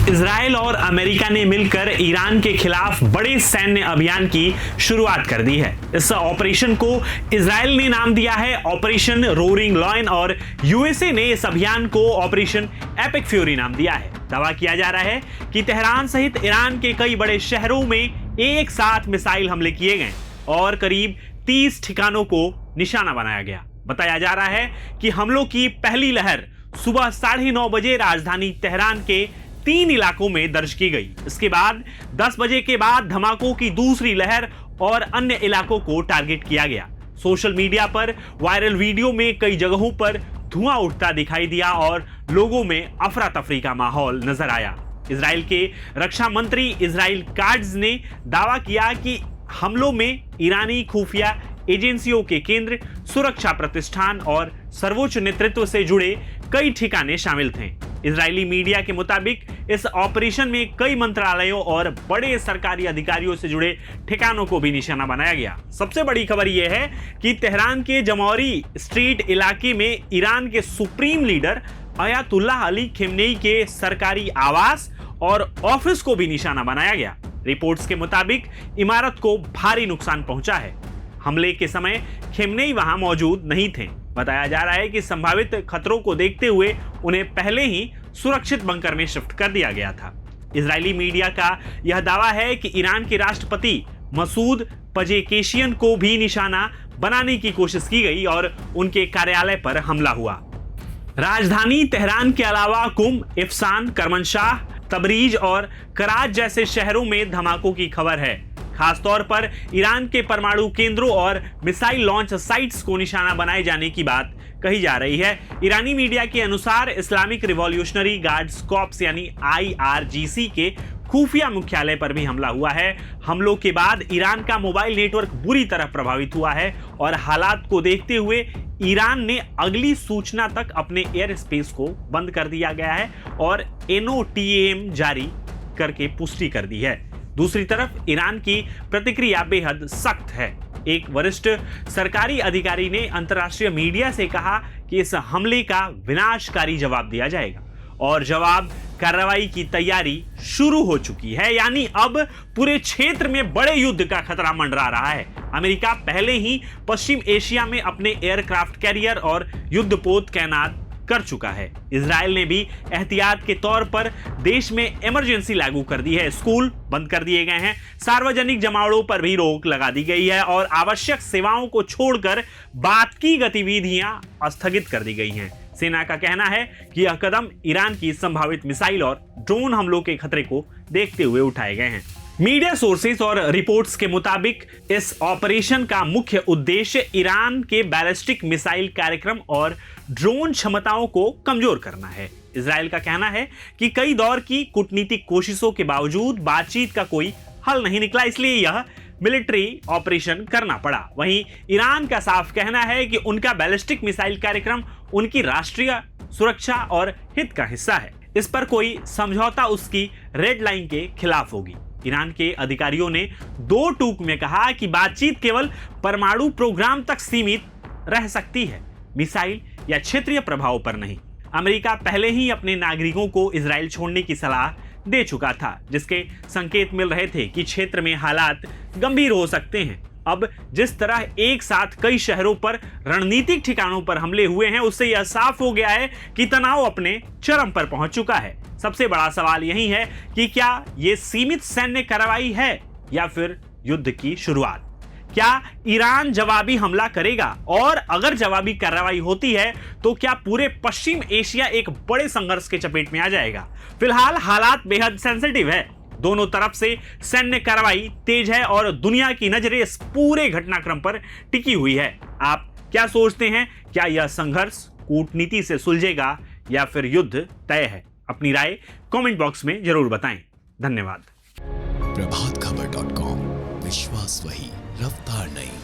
Israel और America ने मिलकर ईरान के खिलाफ बड़े सैन्य अभियान की शुरुआत कर दी है। इस ऑपरेशन को इजराइल ने नाम दिया है ऑपरेशन रोरिंग लायन और यूएसए ने इस अभियान को ऑपरेशन एपिक फ्यूरी नाम दिया है। दावा किया जा रहा है कि तेहरान सहित ईरान के कई बड़े शहरों में एक साथ मिसाइल हमले किए गए और करीब 30 ठिकानों को निशाना बनाया गया। बताया जा रहा है कि हमलों की पहली लहर सुबह 9:30 बजे राजधानी तेहरान के 3 इलाकों में दर्ज की गई। इसके बाद 10 बजे के बाद धमाकों की दूसरी लहर और अन्य इलाकों को टारगेट किया गया। सोशल मीडिया पर वायरल वीडियो में कई जगहों पर धुआं उठता दिखाई दिया और लोगों में अफरा तफरी का माहौल नजर आया। इजराइल के रक्षा मंत्री इजराइल काट्ज ने दावा किया कि हमलों में ईरानी खुफिया एजेंसियों के केंद्र, सुरक्षा प्रतिष्ठान और सर्वोच्च नेतृत्व से जुड़े कई ठिकाने शामिल थे। इजरायली मीडिया के मुताबिक इस ऑपरेशन में कई मंत्रालयों और बड़े सरकारी अधिकारियों से जुड़े ठिकानों को भी निशाना बनाया गया। सबसे बड़ी खबर यह है कि तेहरान के जमौरी स्ट्रीट इलाके में ईरान के supreme leader Ayatollah Ali Khamenei के सरकारी आवास और ऑफिस को भी निशाना बनाया गया। रिपोर्ट्स के मुताबिक इमारत को भारी नुकसान पहुंचा है। हमले के समय खमेनेई वहां मौजूद नहीं थे। बताया जा रहा है कि संभावित खतरों को देखते हुए उन्हें पहले ही सुरक्षित बंकर में शिफ्ट कर दिया गया था। इजरायली मीडिया का यह दावा है कि ईरान के राष्ट्रपति मसूद पजेकेशियन को भी निशाना बनाने की कोशिश की गई और उनके कार्यालय पर हमला हुआ। राजधानी तेहरान के अलावा कुम, इफ्सान, करमनशाह, तबरीज और कराच जैसे शहरों में धमाकों की खबर है। खासतौर पर ईरान के परमाणु केंद्रों और मिसाइल लॉन्च साइट्स को निशाना बनाए जाने की बात कही जा रही है। ईरानी मीडिया के अनुसार इस्लामिक रिवॉल्यूशनरी गार्ड्स कॉर्प्स यानी IRGC के खुफिया मुख्यालय पर भी हमला हुआ है। हमलों के बाद ईरान का मोबाइल नेटवर्क बुरी तरह प्रभावित हुआ है और हालात को देखते हुए ईरान ने अगली सूचना तक अपने एयर स्पेस को बंद कर दिया गया है और NOTAM जारी करके पुष्टि कर दी है। दूसरी तरफ ईरान की प्रतिक्रिया बेहद सख्त है। एक वरिष्ठ सरकारी अधिकारी ने अंतर्राष्ट्रीय मीडिया से कहा कि इस हमले का विनाशकारी जवाब दिया जाएगा और जवाब कार्रवाई की तैयारी शुरू हो चुकी है। यानी अब पूरे क्षेत्र में बड़े युद्ध का खतरा मंडरा रहा है। अमेरिका पहले ही पश्चिम एशिया में अपने एयरक्राफ्ट कैरियर और युद्धपोत तैनात कर चुका है। इजराइल ने भी एहतियात के तौर पर देश में इमरजेंसी लागू कर दी है। स्कूल बंद कर दिए गए हैं, सार्वजनिक जमावड़ों पर भी रोक लगा दी गई है और आवश्यक सेवाओं को छोड़कर बाकी गतिविधियां स्थगित कर दी गई हैं। सेना का कहना है कि यह कदम ईरान की संभावित मिसाइल और ड्रोन हमलों के खतरे को देखते हुए उठाए गए हैं। मीडिया सोर्सेस और रिपोर्ट्स के मुताबिक इस ऑपरेशन का मुख्य उद्देश्य ईरान के बैलिस्टिक मिसाइल कार्यक्रम और ड्रोन क्षमताओं को कमजोर करना है। इजराइल का कहना है कि कई दौर की कूटनीतिक कोशिशों के बावजूद बातचीत का कोई हल नहीं निकला, इसलिए यह मिलिट्री ऑपरेशन करना पड़ा। वहीं ईरान का साफ कहना है कि उनका बैलिस्टिक मिसाइल कार्यक्रम उनकी राष्ट्रीय सुरक्षा और हित का हिस्सा है। इस पर कोई समझौता उसकी रेड लाइन के खिलाफ होगी। ईरान के अधिकारियों ने 2 टूक में कहा कि बातचीत केवल परमाणु प्रोग्राम तक सीमित रह सकती है, मिसाइल या क्षेत्रीय प्रभाव पर नहीं। अमेरिका पहले ही अपने नागरिकों को इजराइल छोड़ने की सलाह दे चुका था, जिसके संकेत मिल रहे थे कि क्षेत्र में हालात गंभीर हो सकते हैं। अब जिस तरह एक साथ कई शहरों पर रणनीतिक ठिकानों पर हमले हुए हैं, उससे यह साफ हो गया है कि तनाव अपने चरम पर पहुंच चुका है। सबसे बड़ा सवाल यही है कि क्या यह सीमित सैन्य कार्रवाई है या फिर युद्ध की शुरुआत? क्या ईरान जवाबी हमला करेगा? और अगर जवाबी कार्रवाई होती है तो क्या पूरे पश्चिम एशिया एक बड़े संघर्ष के चपेट में आ जाएगा? फिलहाल हालात बेहद सेंसिटिव है। दोनों तरफ से सैन्य कार्रवाई तेज है और दुनिया की नजरें इस पूरे घटनाक्रम पर टिकी हुई है। आप क्या सोचते हैं? क्या यह संघर्ष कूटनीति से सुलझेगा या फिर युद्ध तय है? अपनी राय कमेंट बॉक्स में जरूर बताएं। धन्यवाद। प्रभातखबर.com, विश्वास वही, रफ्तार नहीं।